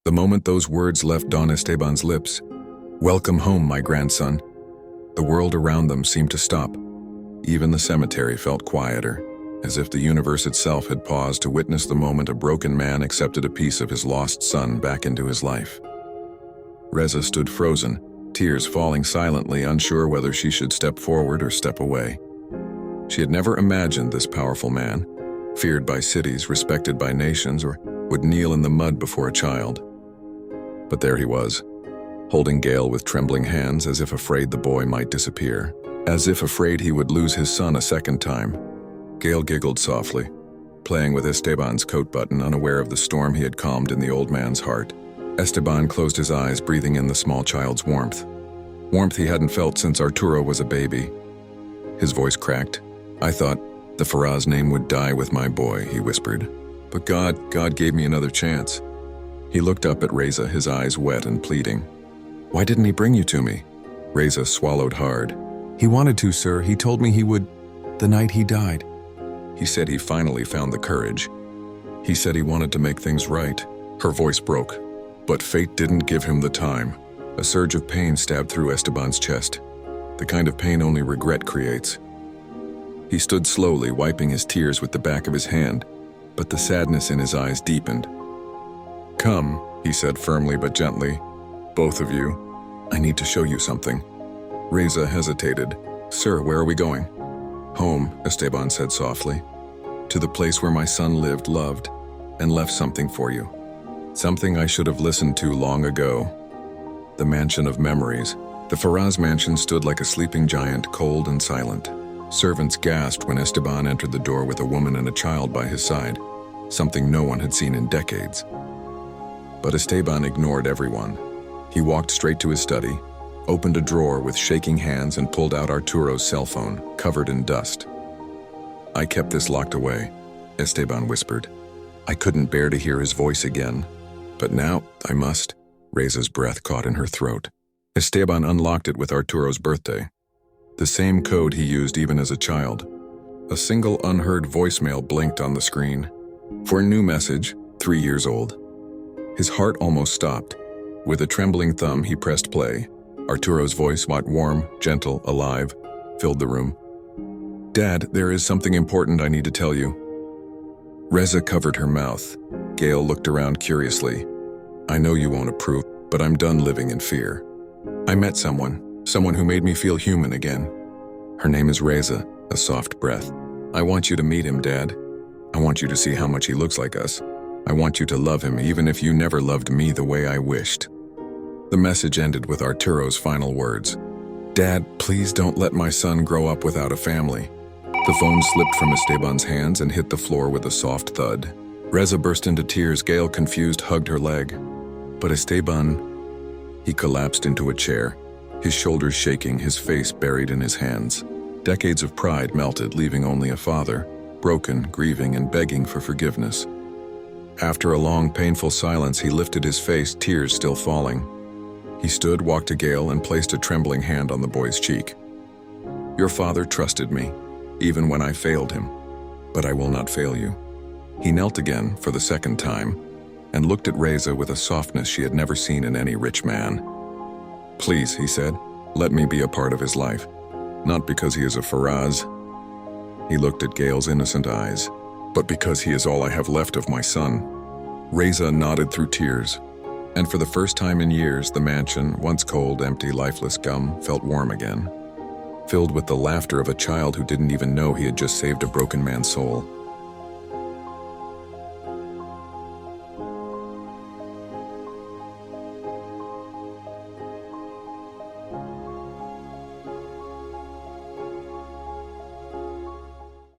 The moment those words left Don Esteban's lips, "Welcome home, my grandson," the world around them seemed to stop. Even the cemetery felt quieter, as if the universe itself had paused to witness the moment a broken man accepted a piece of his lost son back into his life. Reza stood frozen, tears falling silently, unsure whether she should step forward or step away. She had never imagined this powerful man, feared by cities, respected by nations, or would kneel in the mud before a child. But there he was, holding Gale with trembling hands, as if afraid the boy might disappear, as if afraid he would lose his son a second time. Gale giggled softly, playing with Esteban's coat button, unaware of the storm he had calmed in the old man's heart. Esteban closed his eyes, breathing in the small child's warmth. Warmth he hadn't felt since Arturo was a baby. His voice cracked. "I thought the Faraz name would die with my boy," he whispered. "But God gave me another chance." He looked up at Reza, his eyes wet and pleading. "Why didn't he bring you to me?" Reza swallowed hard. "He wanted to, sir. He told me he would the night he died." He said he finally found the courage. He said he wanted to make things right. Her voice broke. But fate didn't give him the time. A surge of pain stabbed through Esteban's chest, the kind of pain only regret creates. He stood slowly, wiping his tears with the back of his hand, but the sadness in his eyes deepened. "Come," he said firmly but gently. "Both of you. I need to show you something." Reza hesitated. "Sir, where are we going?" "Home," Esteban said softly. "To the place where my son lived, loved, and left something for you. Something I should have listened to long ago. The mansion of memories." The Faraz mansion stood like a sleeping giant, cold and silent. Servants gasped when Esteban entered the door with a woman and a child by his side, something no one had seen in decades. But Esteban ignored everyone. He walked straight to his study, opened a drawer with shaking hands, and pulled out Arturo's cell phone, covered in dust. "I kept this locked away," Esteban whispered. I couldn't bear to hear his voice again. "But now, I must." Reza's breath caught in her throat. Esteban unlocked it with Arturo's birthday. The same code he used even as a child. A single unheard voicemail blinked on the screen. For a new message, 3 years old. His heart almost stopped. With a trembling thumb, he pressed play. Arturo's voice, warm, gentle, alive, filled the room. "Dad, there is something important I need to tell you." Reza covered her mouth. Gale looked around curiously. "I know you won't approve, but I'm done living in fear. I met someone who made me feel human again. Her name is Reza," a soft breath. "I want you to meet him, Dad. I want you to see how much he looks like us. I want you to love him even if you never loved me the way I wished." The message ended with Arturo's final words. "Dad, please don't let my son grow up without a family." The phone slipped from Esteban's hands and hit the floor with a soft thud. Reza burst into tears. Gale, confused, hugged her leg. But Esteban... He collapsed into a chair, his shoulders shaking, his face buried in his hands. Decades of pride melted, leaving only a father, broken, grieving, and begging for forgiveness. After a long, painful silence, he lifted his face, tears still falling. He stood, walked to Gale, and placed a trembling hand on the boy's cheek. "Your father trusted me, even when I failed him, but I will not fail you." He knelt again for the second time and looked at Reza with a softness she had never seen in any rich man. "Please," he said, "let me be a part of his life. Not because he is a Faraz." He looked at Gale's innocent eyes. "But because he is all I have left of my son." Reza nodded through tears, and for the first time in years, the mansion, once cold, empty, lifeless gum, felt warm again, filled with the laughter of a child who didn't even know he had just saved a broken man's soul.